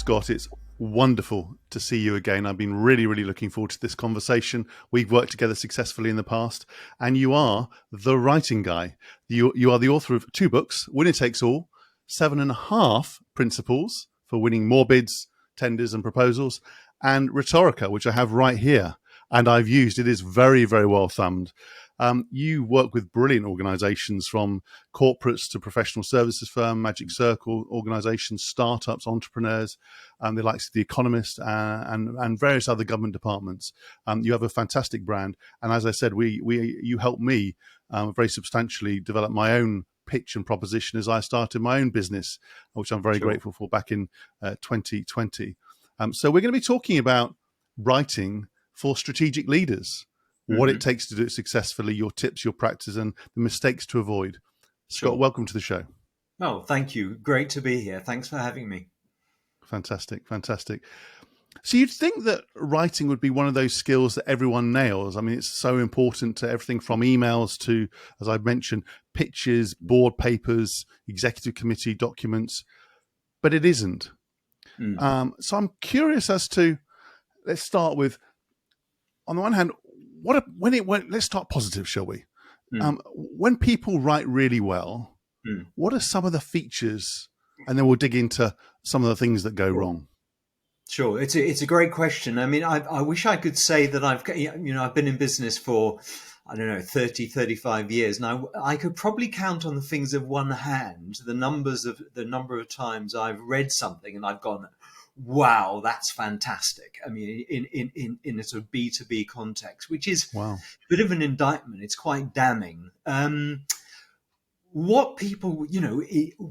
Scott, it's wonderful to see you again. I've been really, really looking forward to this conversation. We've worked together successfully in the past, and you are the writing guy. You are the author of 2 books, Winner Takes All, 7.5 Principles for Winning More Bids, Tenders and Proposals, and Rhetorica, which I have right here, and I've used. It is very, very well thumbed. You work with brilliant organizations, from corporates to professional services firm, Magic Circle organizations, startups, entrepreneurs, the likes of The Economist, and various other government departments. You have a fantastic brand. And as I said, you helped me very substantially develop my own pitch and proposition as I started my own business, which I'm very grateful for, back in 2020. So we're going to be talking about writing for strategic leaders. What it takes to do it successfully, your tips, your practice, and the mistakes to avoid. Scott, welcome to the show. Oh, thank you. Great to be here. Thanks for having me. Fantastic, fantastic. So you'd think that writing would be one of those skills that everyone nails. I mean, it's so important to everything from emails to, as I mentioned, pitches, board papers, executive committee documents, but it isn't. So I'm curious as to, let's start with, on the one hand, let's start positive, shall we? When people write really well, what are some of the features? And then we'll dig into some of the things that go wrong. Sure. It's a great question. I mean, I wish I could say that I've been in business for, 35 years. Now, I could probably count on the fingers of one hand the number of times I've read something and I've gone, wow, that's fantastic. I mean, in a sort of B2B context, which is a bit of an indictment. It's quite damning. What people,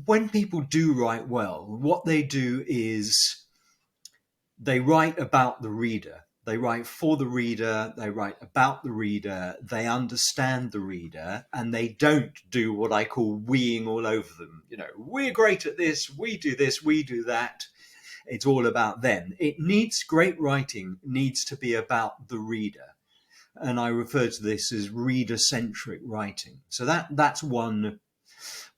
when people do write well, what they do is they write about the reader. They write for the reader. They write about the reader. They understand the reader, and they don't do what I call weeing all over them. We're great at this. We do this. We do that. It's all about them. Great writing needs to be about the reader. And I refer to this as reader-centric writing. So that's one.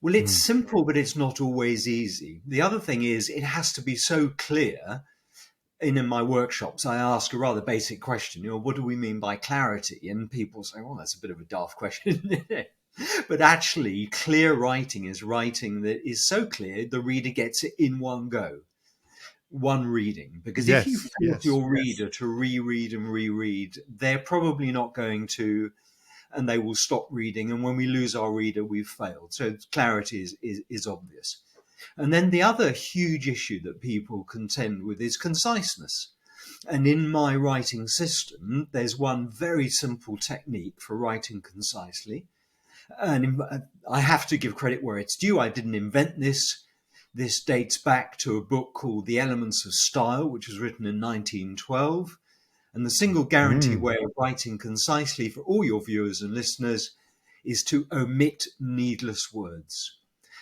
Well, it's simple, but it's not always easy. The other thing is it has to be so clear. In my workshops, I ask a rather basic question, what do we mean by clarity? And people say, well, that's a bit of a daft question. But actually, clear writing is writing that is so clear the reader gets it in one go. One reading, because if you force your reader to reread and reread, they're probably not going to, and they will stop reading. And when we lose our reader, we've failed. So clarity is obvious. And then the other huge issue that people contend with is conciseness. And in my writing system, there's one very simple technique for writing concisely. And I have to give credit where it's due. I didn't invent this. This dates back to a book called The Elements of Style, which was written in 1912. And the single guaranteed way of writing concisely for all your viewers and listeners is to omit needless words.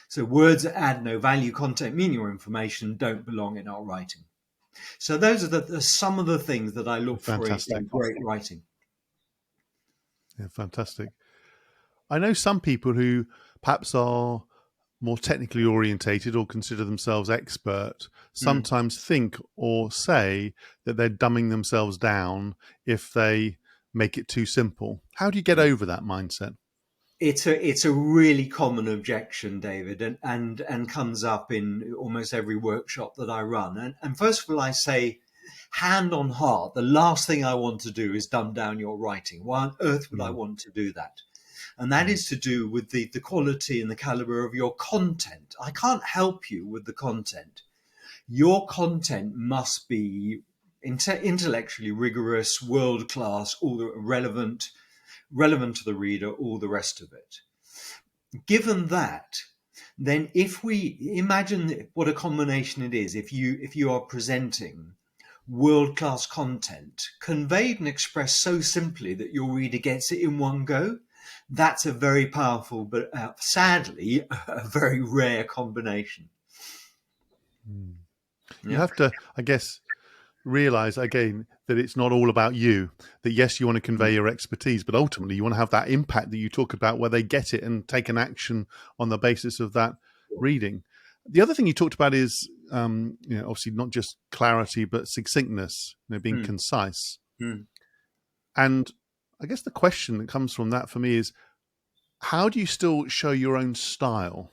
So words that add no value, content, meaning, or information don't belong in our writing. So those are some of the things that I look for in great writing. Yeah, fantastic. I know some people who perhaps are more technically orientated or consider themselves expert, sometimes think or say that they're dumbing themselves down if they make it too simple. How do you get over that mindset? It's a really common objection, David, and comes up in almost every workshop that I run. And first of all, I say, hand on heart, the last thing I want to do is dumb down your writing. Why on earth would I want to do that? And that is to do with the quality and the caliber of your content. I can't help you with the content. Your content must be intellectually rigorous, world-class, all the relevant to the reader, all the rest of it. Given that, then if we imagine what a combination it is, if you are presenting world-class content conveyed and expressed so simply that your reader gets it in one go, that's a very powerful, but sadly, a very rare combination. You have to, I guess, realize again that it's not all about you, that yes, you want to convey your expertise, but ultimately you want to have that impact that you talk about where they get it and take an action on the basis of that reading. The other thing you talked about is obviously not just clarity but succinctness, being mm, concise. mm, And I guess the question that comes from that for me is, how do you still show your own style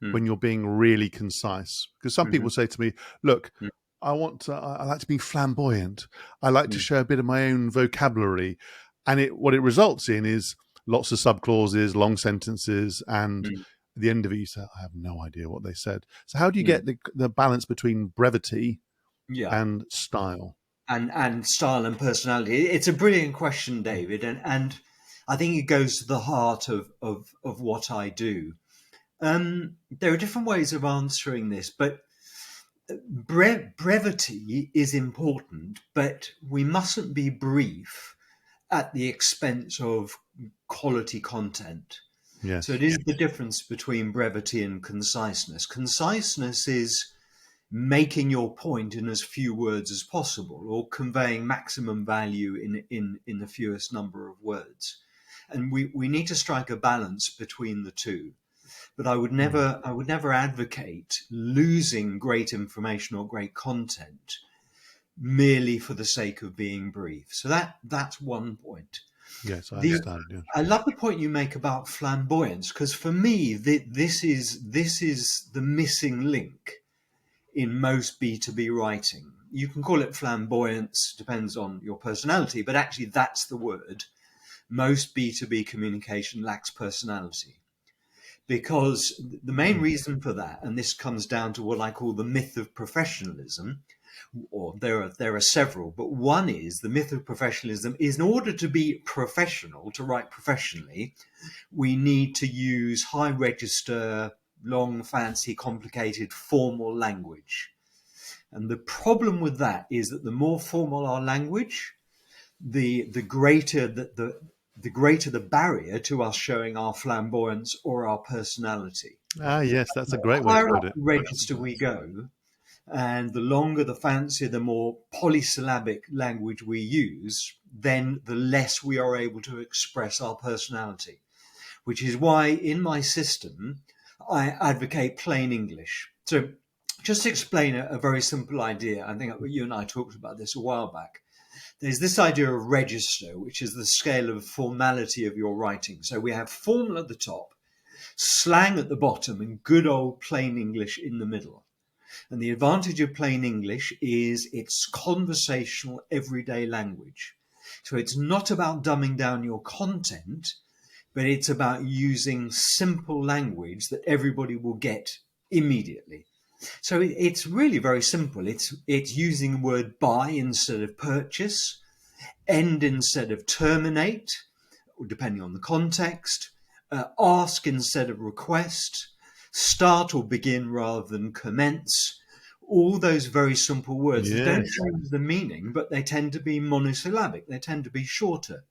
mm, when you're being really concise? Because some mhm, people say to me, look, mm, I like to be flamboyant. I like to mm, show a bit of my own vocabulary. And what it results in is lots of subclauses, long sentences, and mm, at the end of it, you say, I have no idea what they said. So how do you mm. get the balance between brevity Yeah. and style? And style and personality. It's a brilliant question, David, and I think it goes to the heart of what I do. There are different ways of answering this, but brevity is important, but we mustn't be brief at the expense of quality content. So Yes. it is the difference between brevity and conciseness. Conciseness is making your point in as few words as possible, or conveying maximum value in the fewest number of words. And we need to strike a balance between the two. But Mm. I would never advocate losing great information or great content merely for the sake of being brief. So that's one point. Yes, I The understand. Yeah. I love the point you make about flamboyance, because for me this is the missing link in most B2B writing. You can call it flamboyance, depends on your personality, but actually that's the word. Most B2B communication lacks personality. Because the main Mm. reason for that, and this comes down to what I call the myth of professionalism, or there are several, but one is the myth of professionalism is, in order to be professional, to write professionally, we need to use high register, long, fancy, complicated, formal language. And the problem with that is that the more formal our language, the greater the greater the barrier to us showing our flamboyance or our personality. Ah, yes, that's a The great way to higher put up it. the register we go, and the longer, the fancier, the more polysyllabic language we use, then the less we are able to express our personality. Which is why in my system, I advocate plain English. So just to explain a very simple idea, I think you and I talked about this a while back. There's this idea of register, which is the scale of formality of your writing. So we have formal at the top, slang at the bottom, and good old plain English in the middle. And the advantage of plain English is it's conversational, everyday language. So it's not about dumbing down your content, but it's about using simple language that everybody will get immediately. So it's really very simple. It's using the word buy instead of purchase, end instead of terminate, depending on the context, ask instead of request, start or begin rather than commence. All those very simple words that don't Yes. change the meaning, but they tend to be monosyllabic. They tend to be shorter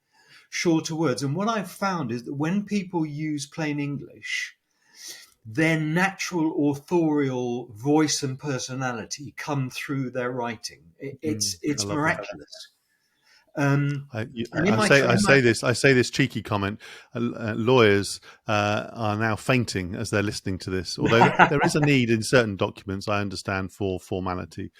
words. And what I've found is that when people use plain English, their natural authorial voice and personality come through their writing. Mm, I It's love that. miraculous. Um, and in I my say I in my say this I say this cheeky comment. Lawyers are now fainting as they're listening to this. Although there is a need in certain documents, I understand, for formality,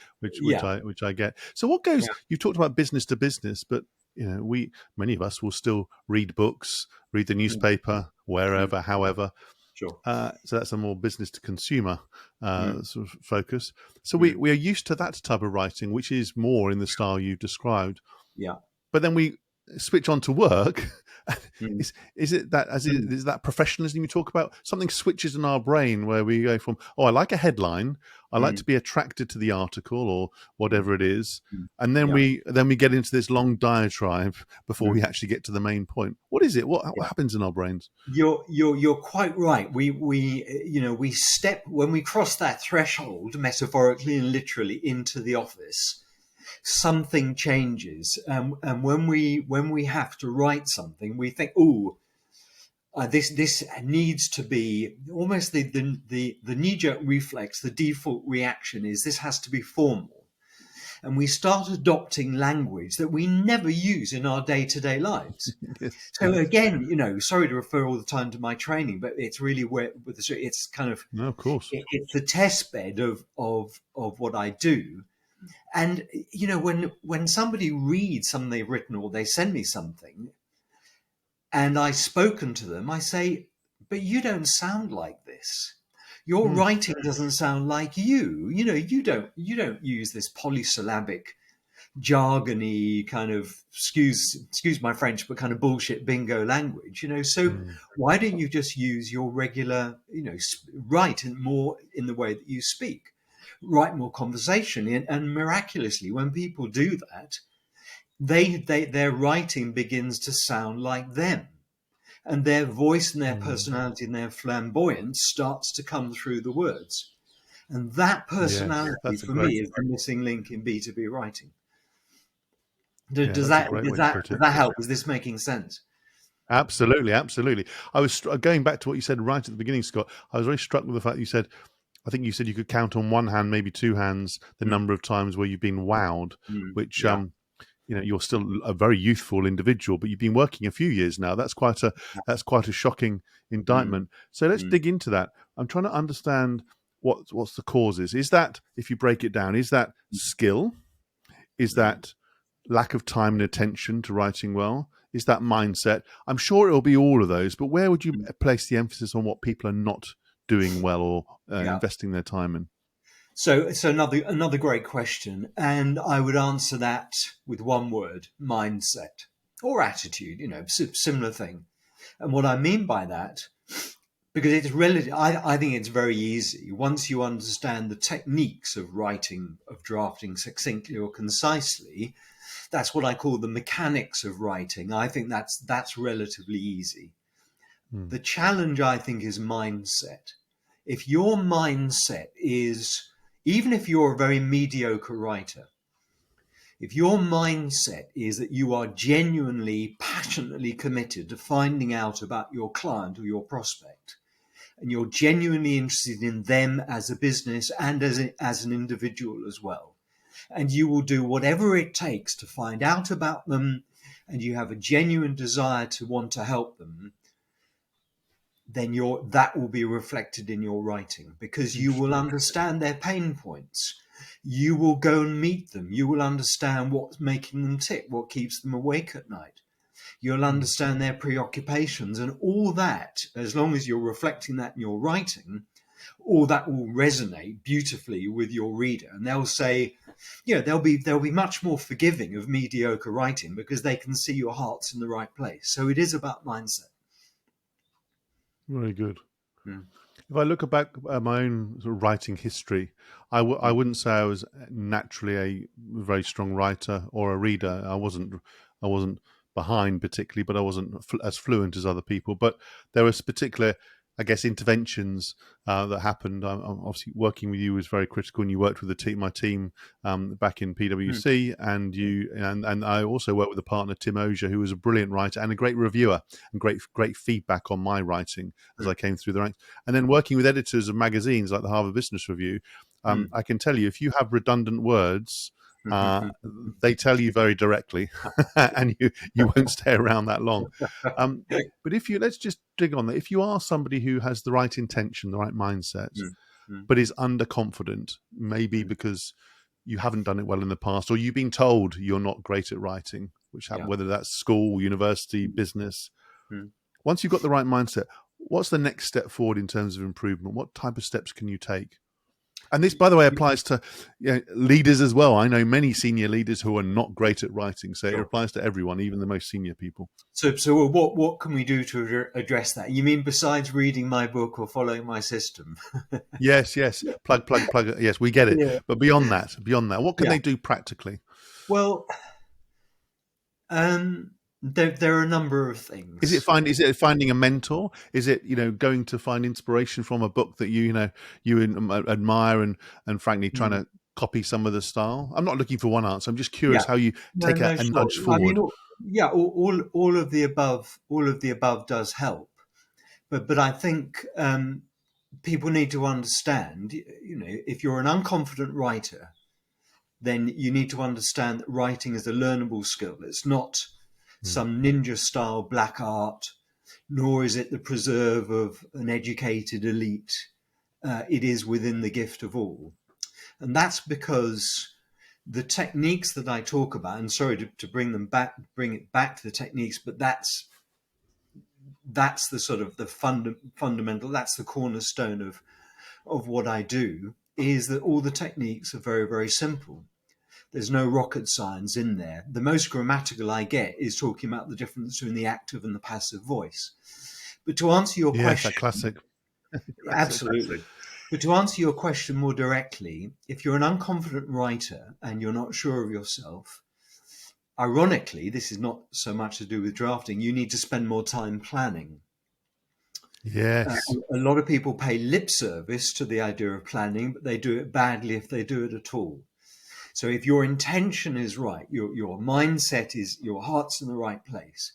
yeah, which I get. So what goes? yeah, You've talked about business to business, but we many of us will still read books, read the mm, newspaper, mm, wherever, however. sure, So that's a more business to consumer mm, sort of focus. So mm, we are used to that type of writing, which is more in the style you've described, yeah, but then we switch on to work. mm, Is it that mm, is that professionalism you talk about? Something switches in our brain where we go from, oh, I like a headline, I like mm, to be attracted to the article or mm, whatever it is, mm, and yeah, then we get into this long diatribe before mm, we actually get to the main point. What is it? What yeah. happens in our brains? You're quite right. We step when we cross that threshold, metaphorically and literally, into the office. Something changes, and when we have to write something, we think, "Oh, this needs to be almost the knee jerk reflex. The default reaction is this has to be formal." and we start adopting language that we never use in our day-to-day lives. Yes, So yes. again, sorry to refer all the time to my training, but it's really where it's kind of No, of course. it's the test bed of what I do. And when somebody reads something they've written or they send me something and I've spoken to them, I say, but you don't sound like this. Your Mm, writing doesn't sound like you. You don't use this polysyllabic, jargony kind of excuse my French, but kind of bullshit bingo language. So mm. why don't you just use your regular, write in more in the way that you speak, write more conversation, and miraculously, when people do that, their writing begins to sound like them, and their voice and their Mm. personality and their flamboyance starts to come through the words. And that Yes, personality that's a for great. me is the missing link in B2B writing. Yeah, Does that's a that great does way to that put does it. that help? Is this making sense? Absolutely, absolutely. I was going back to what you said right at the beginning, Scott. I was very struck with the fact that you said, I think you said you could count on one hand, maybe two hands, the Mm, number of times where you've been wowed, which yeah. you're still a very youthful individual, but you've been working a few years now. That's quite a shocking Mm, indictment. So let's mm, dig into that. I'm trying to understand what's the causes. Is that, if you break it down, is that skill? Is mm, that lack of time and attention to writing well? Is that mindset? I'm sure it'll be all of those, but where would you mm. place the emphasis on what people are not doing well or Yeah. investing their time in? So another great question, and I would answer that with one word: mindset or attitude. Similar thing. And what I mean by that, because it's relative, I think it's very easy once you understand the techniques of writing, of drafting succinctly or concisely. That's what I call the mechanics of writing. I think that's relatively easy. Hmm. The challenge, I think, is mindset. If your mindset is, even if you're a very mediocre writer, if your mindset is that you are genuinely, passionately committed to finding out about your client or your prospect, and you're genuinely interested in them as a business and as an individual as well, and you will do whatever it takes to find out about them, and you have a genuine desire to want to help them, then that will be reflected in your writing, because you will Interesting. understand their pain points. You will go and meet them. You will understand what's making them tick, what keeps them awake at night. You'll Hmm. understand their preoccupations, and all that, as long as you're reflecting that in your writing, all that will resonate beautifully with your reader, and they'll say, they'll be much more forgiving of mediocre writing because they can see your heart's in the right place. So it is about mindset. Very good. Mm, If I look back at my own sort of writing history, I mm, wouldn't say I was naturally a very strong writer or a reader. I wasn't behind particularly, but I wasn't as fluent as other people. But there was particular, I guess, interventions that happened. I'm obviously, working with you was very critical, and you worked with my team back in mm, PwC, and I also worked with a partner, Tim Ozier, who was a brilliant writer and a great reviewer, and great feedback on my writing as mm, I came through the ranks. And then working with editors of magazines like the Harvard Business Review, mm, I can tell you, if you have redundant words, uh, mm. they tell you very directly, and you won't stay around that long. Um, but if you let's just dig on that. If you are somebody who has the right intention, the right mindset, Mm, mm, but is underconfident, maybe mm. because you haven't done it well in the past, or you've been told you're not great at writing, which happen, Yeah. whether that's school, university, Mm, business. mm. Once you've got the right mindset, what's the next step forward in terms of improvement? What type of steps can you take? And this, by the way, applies to leaders as well. I know many senior leaders who are not great at writing, so it Sure. applies to everyone, even the most senior people. So what can we do to address that? You mean besides reading my book or following my system? Yes, yes, plug, plug, plug. Yes, we get it. Yeah. But beyond that, what can Yeah. they do practically? Well, there are a number of Is it things. finding a mentor? Is it going to find inspiration from a book that you admire and frankly trying Mm. to copy some of the style? I'm not looking for one answer. I'm just Yeah. curious how you No, take no, a sure. nudge I mean, forward. yeah, all of the above, does help. But I think people need to understand, if you're an unconfident writer, then you need to understand that writing is a learnable skill. It's not Mm. some ninja style black art, nor is it the preserve of an educated elite. It is within the gift of all. And that's because the techniques that I talk about, and sorry to bring it back to the techniques, but that's the sort of the fundamental, that's the cornerstone of what I do, is that all the techniques are very, very simple. There's no rocket science in there. The most grammatical I get is talking about the difference between the active and the passive voice. But to answer your Yes, that question, classic. Classic. absolutely. But to answer your question more directly, if you're an unconfident writer and you're not sure of yourself, ironically, this is not so much to do with drafting, you need to spend more time planning. Yes. A lot of people pay lip service to the idea of planning, but they do it badly if they do it at all. So if your intention is right, your mindset is, your heart's in the right place,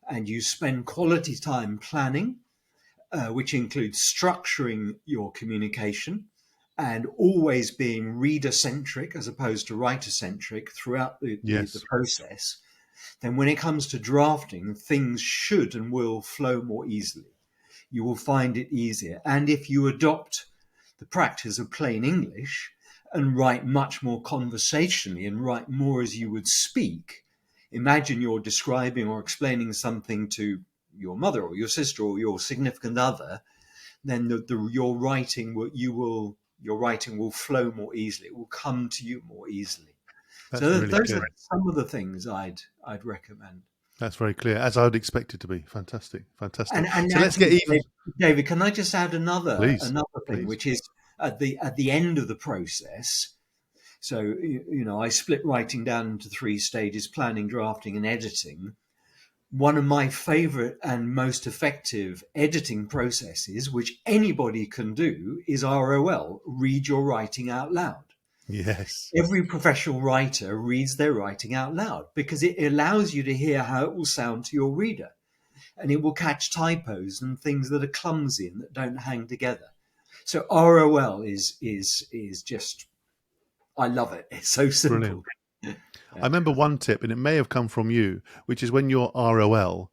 and you spend quality time planning, which includes structuring your communication and always being reader centric as opposed to writer centric throughout the Yes. process, then when it comes to drafting, things should and will flow more easily. You will find it easier. And if you adopt the practice of plain English and write much more conversationally and write more as you would speak, imagine you're describing or explaining something to your mother or your sister or your significant other, then your writing will flow more easily. It will come to you more easily. That's So really those clear. are some of the things I'd recommend. That's very clear, as I would expect it to be. Fantastic. Fantastic. And So let's get actually, even. David, can I just add Please. another thing, Please. which is at the end of the process. So I split writing down into three stages: planning, drafting, and editing. One of my favorite and most effective editing processes, which anybody can do, is ROL, read your writing out loud. Yes. Every professional writer reads their writing out loud because it allows you to hear how it will sound to your reader, and it will catch typos and things that are clumsy and that don't hang together. So ROL is just, I love it. It's so Brilliant. simple. I remember one tip, and it may have come from you, which is when you're ROL,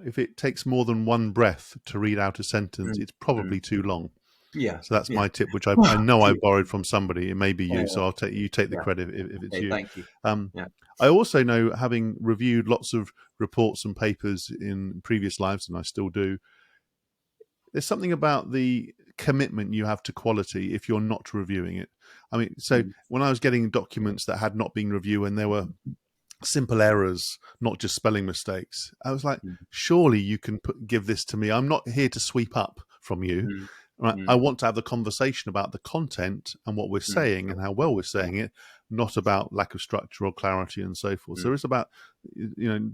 if it takes more than one breath to read out a sentence, Mm, it's mm. probably too long. Yeah, So that's yeah. my tip, which I know I borrowed from somebody. It may be you, so Oh, I'll take you take the yeah. credit if it's Okay, you. thank you. Um, Yeah. I also know, having reviewed lots of reports and papers in previous lives, and I still do, there's something about the commitment you have to quality if you're not reviewing it. I mean, so Mm, when I was getting documents that had not been reviewed and there were simple errors, not just spelling mistakes, I was like, mm, surely you can give this to me. I'm not here to sweep up from you. mm, Right? I mm, want to have the conversation about the content and what we're mm, saying and how well we're yeah, saying it, not about lack of structure or clarity and so forth. So mm, it's about,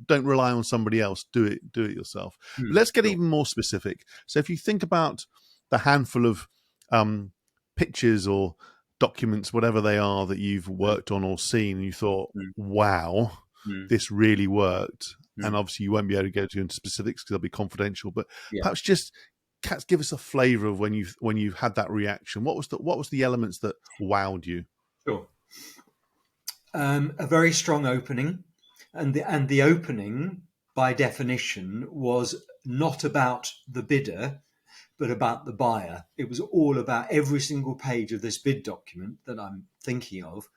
don't rely on somebody else. Do it yourself. But let's get sure. even more specific. So if you think about the handful of um, pictures or documents, whatever they are, that you've Mm, worked on or seen, and you thought, mm, wow, mm, this really worked. And mm, obviously, you won't be able to go into specifics because they'll be confidential. But yeah, perhaps just give us a flavour of when you've had that reaction. What was the elements that wowed you? sure. A very strong opening, and the opening, by definition, was not about the bidder, but about the buyer. It was all about every single page of this bid document that I'm thinking of,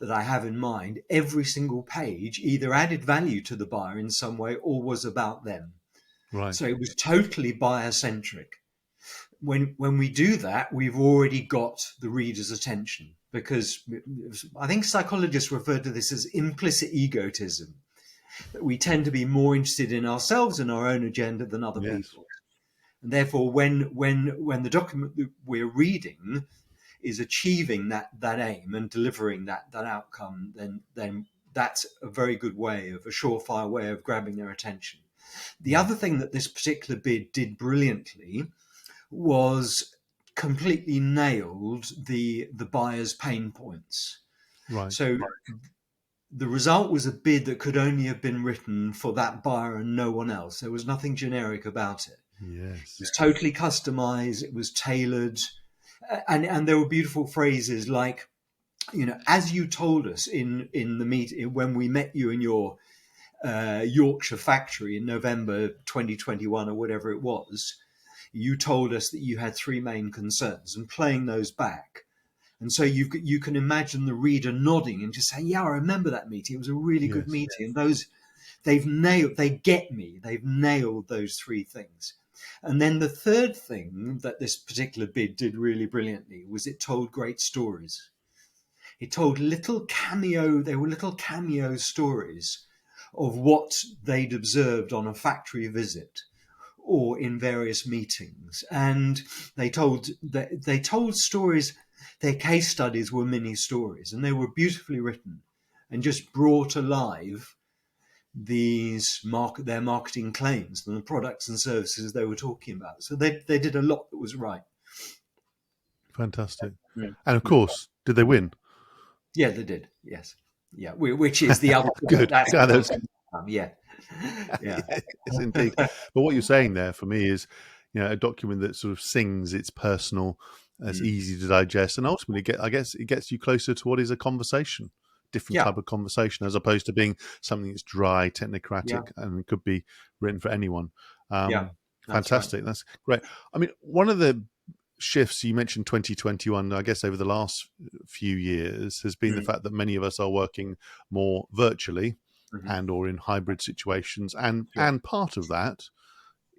that I have in mind. Every single page either added value to the buyer in some way or was about them. Right. So it was totally buyer centric. When we do that, we've already got the reader's attention, because I think psychologists refer to this as implicit egotism, that we tend to be more interested in ourselves and our own agenda than other Yes. people. And therefore, when the document that we're reading is achieving that aim and delivering that outcome, then that's a very good way, of a surefire way of grabbing their attention. The Mm. other thing that this particular bid did brilliantly was completely nailed the buyer's pain points. Right. So the result was a bid that could only have been written for that buyer and no one else. There was nothing generic about it. It Yes. was totally customized. It was tailored, and there were beautiful phrases like, as you told us in the meeting when we met you in your Yorkshire factory in November 2021 or whatever it was, you told us that you had three main concerns, and playing those back. And so you can imagine the reader nodding and just saying, "Yeah, I remember that meeting. It was a really good Yes. meeting." And they get me. They've nailed those three things. And then the third thing that this particular bid did really brilliantly was it told great stories. It told they were little cameo stories of what they'd observed on a factory visit or in various meetings. And they told stories. Their case studies were mini stories, and they were beautifully written and just brought alive their marketing claims and the products and services they were talking about. So they did a lot that was right. Fantastic. Mm. And of Mm. course, did they win? Yeah, they did. Yes. Yeah. Which is the other. Good. That's Yeah, what I that's was saying. Yeah. Yeah. yes, indeed. But what you're saying there for me is, a document that sort of sings, it's personal, it's Mm. easy to digest, and ultimately, I guess it gets you closer to what is a conversation, different Yeah. type of conversation, as opposed to being something that's dry, Yeah. technocratic, and could be written for anyone. Yeah. That's right. Fantastic. That's great. I mean, one of the shifts you mentioned 2021, I guess over the last few years, has been the Mm. fact that many of us are working more virtually Hmm. and or in hybrid situations, Sure. and part of that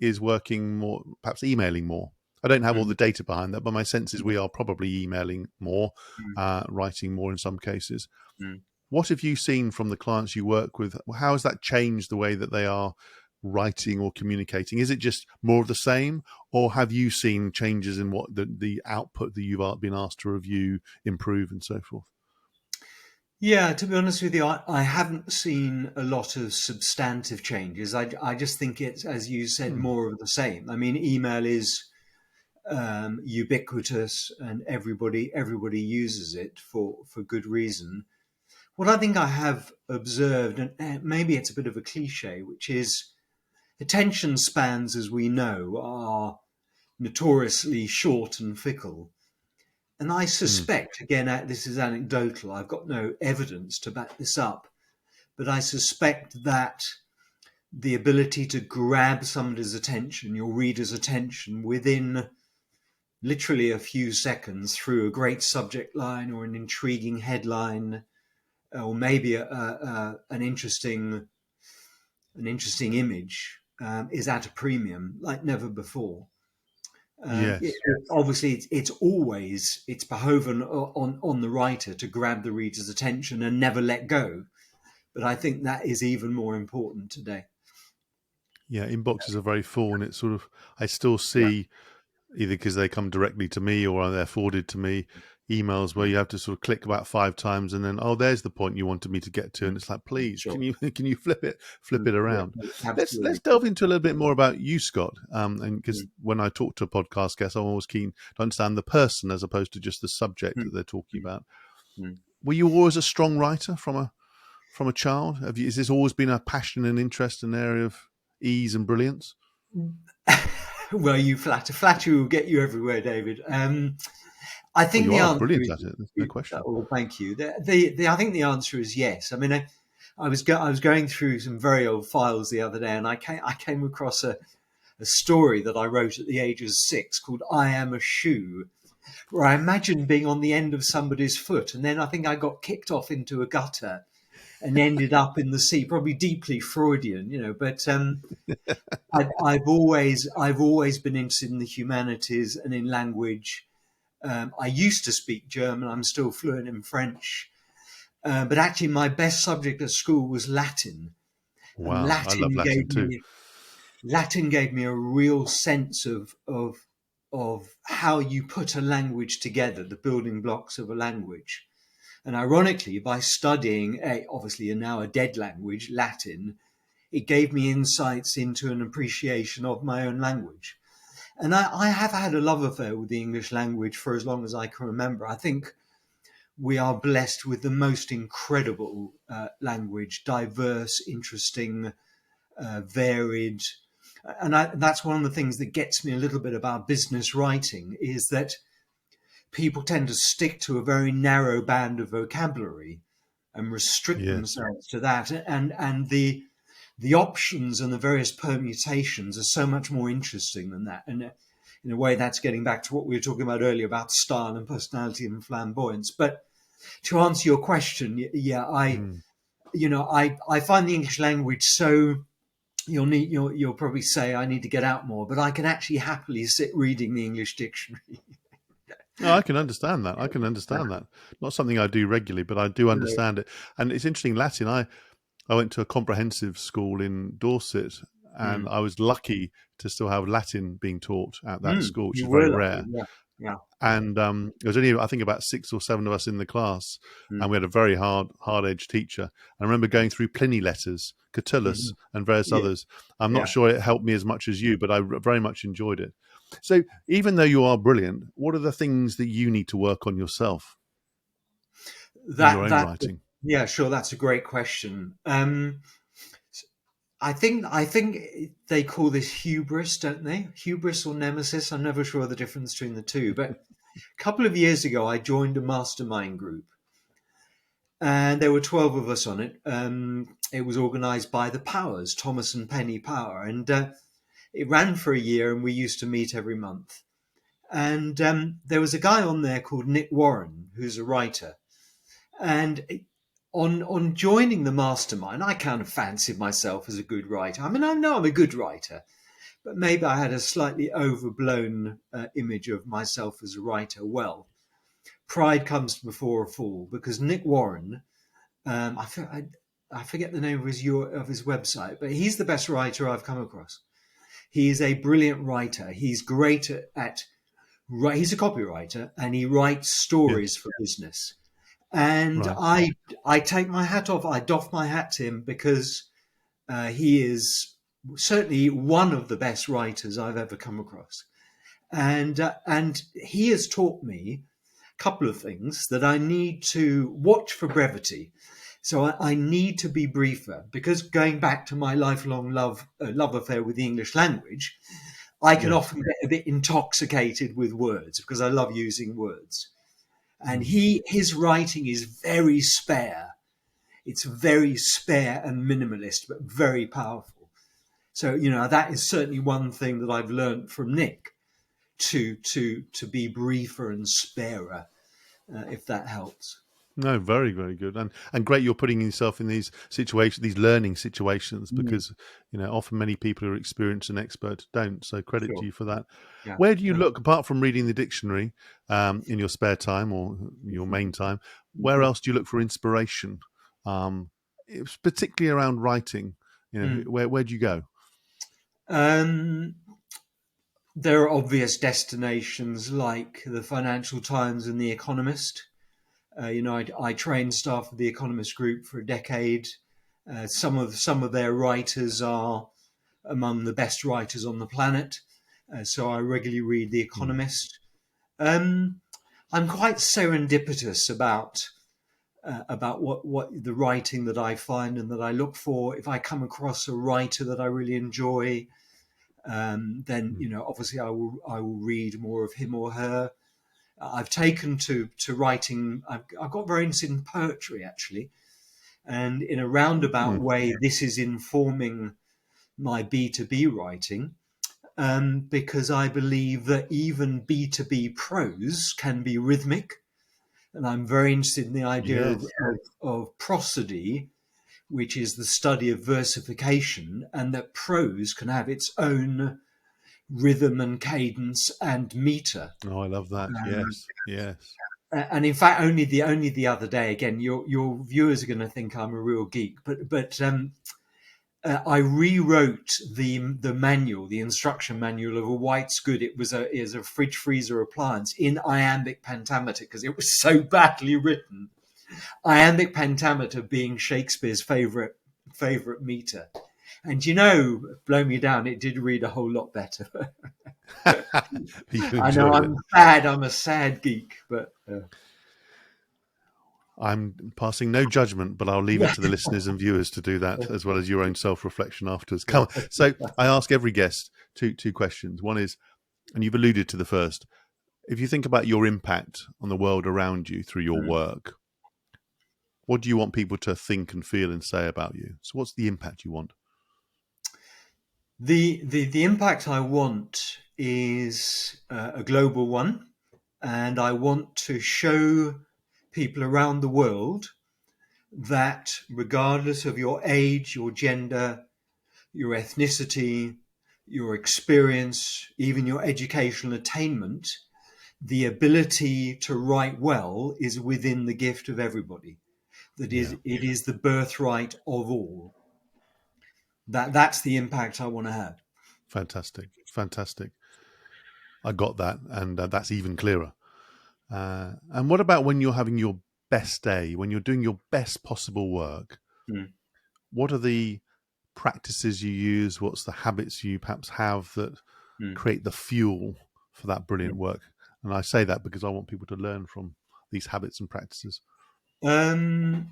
is working more, perhaps emailing more. I don't have all Mm. the data behind that, but my sense is Mm. we are probably emailing more, Mm. writing more in some cases. Mm. What have you seen from the clients you work with? How has that changed the way that they are writing or communicating? Is it just more of the same, or have you seen changes in what the output that you've been asked to review, improve, and so forth? Yeah, to be honest with you, I haven't seen a lot of substantive changes. I just think it's, as you said, Hmm. more of the same. I mean, email is ubiquitous, and everybody uses it for good reason. What I think I have observed, and maybe it's a bit of a cliche, which is attention spans, as we know, are notoriously short and fickle. And I Hmm. suspect, again, this is anecdotal, I've got no evidence to back this up, but I suspect that the ability to grab somebody's attention, your reader's attention, within literally a few seconds through a great subject line or an intriguing headline, or maybe an interesting image, is at a premium like never before. Yes. Obviously, it's behoven on the writer to grab the reader's attention and never let go. But I think that is even more important today. Yeah, inboxes are very full, and it's sort of, I still Yeah. see, either because they come directly to me or they're forwarded to me, emails where Mm. you have to sort of click about 5 times and then, oh, there's the point you wanted me to get to, and Mm. it's like, please, can Sure. you can you flip Mm. it Yeah, around? Let's absolutely. delve into a little bit more about you, Scott, and because Mm. when I talk to a podcast guest, I'm always keen to understand the person as opposed to just the subject Mm. that they're talking Mm. about. Mm. Were you always a strong writer from a child? Has this always been a passion and interest, an area of ease and brilliance? Well, you flattery will get you everywhere, David. I Well, think you the are answer brilliant is, at it. There's no question. oh, thank you. I think the answer is yes. I mean, I was going through some very old files the other day, and I came across a story that I wrote at the age of 6 called "I Am a Shoe," where I imagined being on the end of somebody's foot, and then I think I got kicked off into a gutter and ended up in the sea, probably deeply Freudian, But I've always been interested in the humanities and in language. I used to speak German. I'm still fluent in French, but actually, my best subject at school was Latin, and Wow, I love Latin too. Latin gave me a real sense of how you put a language together, the building blocks of a language. And ironically, by studying obviously now a dead language, Latin, it gave me insights into an appreciation of my own language. And I have had a love affair with the English language for as long as I can remember. I think we are blessed with the most incredible language, diverse, interesting, varied. And that's one of the things that gets me a little bit about business writing is that people tend to stick to a very narrow band of vocabulary and restrict Yes. themselves to that, and the options and the various permutations are so much more interesting than that. And in a way, that's getting back to what we were talking about earlier about style and personality and flamboyance. But to answer your question, yeah, Mm. I find the English language so, you'll probably say I need to get out more, but I can actually happily sit reading the English dictionary. No, I can understand that. I can understand that. Not something I do regularly, but I do understand it. And it's interesting, Latin. I went to a comprehensive school in Dorset, and Mm. I was lucky to still have Latin being taught at that school, which You is very were lucky, rare. yeah, yeah. And there was only, I think, about 6 or 7 of us in the class, and Mm. we had a very hard-edged teacher. I remember going through Pliny letters, Hmm. Catullus, and various Yeah, others. I'm not yeah. sure it helped me as much as you, but I very much enjoyed it. So, even though you are brilliant, what are the things that you need to work on yourself in your That own that writing? yeah, sure. That's a great question. I think they call this hubris, don't they? Hubris or nemesis. I'm never sure the difference between the two. But a couple of years ago, I joined a mastermind group, and there were 12 of us on it. It was organised by the Powers, Thomas and Penny Power, and it ran for a year, and we used to meet every month. And there was a guy on there called Nick Warren, who's a writer. And on joining the mastermind, I kind of fancied myself as a good writer. I mean, I know I'm a good writer, but maybe I had a slightly overblown image of myself as a writer. Well, pride comes before a fall because Nick Warren, um, I, I forget the name of his website, but he's the best writer I've come across. He is a brilliant writer. He's great at he's a copywriter and he writes stories Yes, for business. And right. I take my hat off. I doff my hat to him because he is certainly one of the best writers I've ever come across. And he has taught me a couple of things that I need to watch for brevity. So I need to be briefer because going back to my lifelong love affair with the English language, I can Yes. often get a bit intoxicated with words because I love using words. And Mm. his writing is very spare. It's very spare and minimalist, but very powerful. So that is certainly one thing that I've learned from Nick to be briefer and sparer, if that helps. No, very, very good, and great. You're putting yourself in these situations, these learning situations, Mm, because often many people who are experienced and expert don't. So credit to sure. you for that. Yeah. Where do you look apart from reading the dictionary in your spare time or your main time? Where Sure. else do you look for inspiration? It's particularly around writing. Mm. Where do you go? Um, there are obvious destinations like the Financial Times and the Economist. I trained staff of the Economist Group for a decade. Some of their writers are among the best writers on the planet, so I regularly read the Mm. Economist. Um, I'm quite serendipitous about what the writing that I find and that I look for. If I come across a writer that I really enjoy, then Mm. obviously I will read more of him or her. I've taken to writing. I've got very interested in poetry actually, and in a roundabout Mm. way, this is informing my B2B writing. Because I believe that even B2B prose can be rhythmic, and I'm very interested in the idea of, Yes. of, of prosody, which is the study of versification, and that prose can have its own rhythm and cadence and meter. Oh, I love that. Yes. Yes. And in fact, only the other day, again, your viewers are going to think I'm a real geek, but I rewrote the manual, the instruction manual of a White's Good. It was a fridge freezer appliance in iambic pentameter because it was so badly written. Iambic pentameter being Shakespeare's favorite meter. And blow me down, it did read a whole lot better. You I know enjoyed it. I'm a sad geek, but I'm passing no judgment, but I'll leave it yeah. to the listeners and viewers to do that, as well as your own self-reflection afterwards. Come on. So I ask every guest two questions. One is, and you've alluded to the first, If you think about your impact on the world around you through your Mm. work, what do you want people to think and feel and say about you? So what's the impact you want? The impact I want is a global one, and I want to show people around the world that regardless of your age, your gender, your ethnicity, your experience, even your educational attainment, the ability to write well is within the gift of everybody. That is, Yeah, it is the birthright of all. That's the impact I want to have. fantastic, fantastic. I got that, and that's even clearer. And what about when you're having your best day, when you're doing your best possible work? Mm, What are the practices you use? What's the habits you perhaps have that mm, create the fuel for that brilliant mm. work? And I say that because I want people to learn from these habits and practices. Um,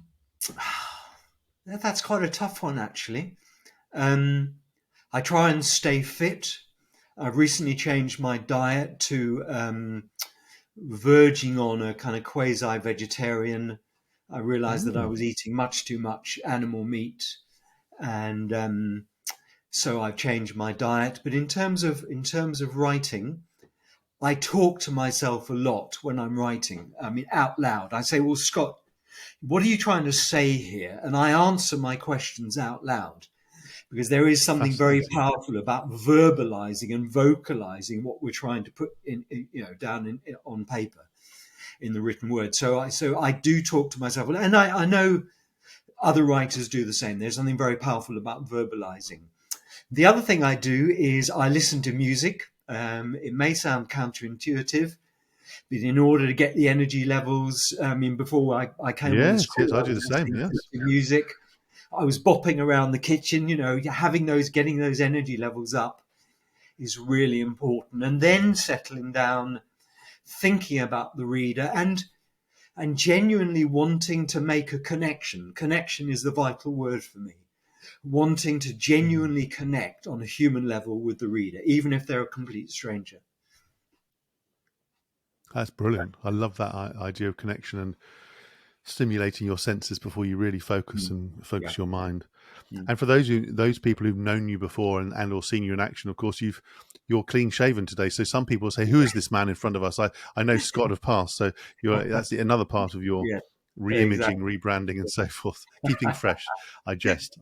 that's quite a tough one, actually. Um, I try and stay fit. I've recently changed my diet to verging on a kind of quasi-vegetarian. I realized that I Mm, was eating much too much animal meat, and so I've changed my diet. But in terms of writing, I talk to myself a lot when I'm writing. I mean, out loud. I say, "Well, Scott, what are you trying to say here?" And I answer my questions out loud because there is something very fascinating. powerful about verbalizing and vocalizing what we're trying to put down on paper in the written word. So I do talk to myself, and I know other writers do the same. There's something very powerful about verbalizing. The other thing I do is I listen to music. It may sound counterintuitive, but in order to get the energy levels, I mean, before I came on this Yes, call, yes, I I do the was same. listening Yes, to music. I was bopping around the kitchen, getting those energy levels up is really important. And then settling down, thinking about the reader and genuinely wanting to make a connection. Connection is the vital word for me. Wanting to mm, genuinely connect on a human level with the reader, even if they're a complete stranger. that's brilliant. I love that idea of connection and stimulating your senses before you really focus Mm. and Yeah. focus your mind. Mm. And for those people who've known you before and or seen you in action, of course, you're clean shaven today. So some people say, "Who is this man in front of us?" I know Scott of past, so that's another part of your Yeah, re-imaging, exactly. rebranding, and so forth, keeping fresh. I jest.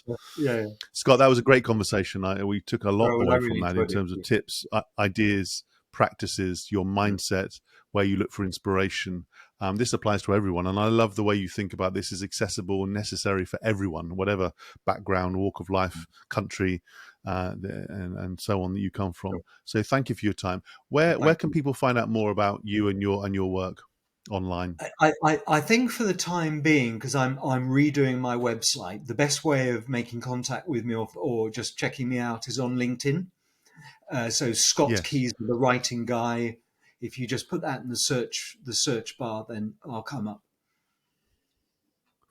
Yeah, yeah. Scott, that was a great conversation. We took a lot Oh, well, I away from really that in enjoyed it. terms of Yeah. tips, ideas, practices, your Mm. mindset, where you look for inspiration. This applies to everyone, and I love the way you think about this is accessible and necessary for everyone, whatever background, walk of life, country, and so on that you come from. Sure. So, thank you for your time. Where Thank can you. people find out more about you and your work online? I think for the time being, because I'm redoing my website, the best way of making contact with me or just checking me out is on LinkedIn. So Scott Yes, Keys, the writing guy. If you just put that in the search bar, then I'll come up.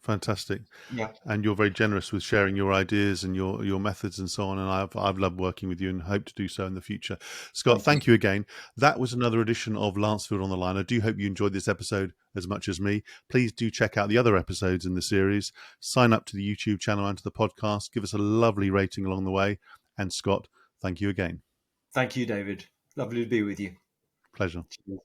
fantastic. Yeah. And you're very generous with sharing your ideas and your methods and so on. And I've loved working with you and hope to do so in the future. Scott, Thank you. thank you again. That was another edition of Lancefield on the Line. I do hope you enjoyed this episode as much as me. Please do check out the other episodes in the series. Sign up to the YouTube channel and to the podcast. Give us a lovely rating along the way. And Scott, thank you again. Thank you, David. Lovely to be with you. Pleasure. Cheers.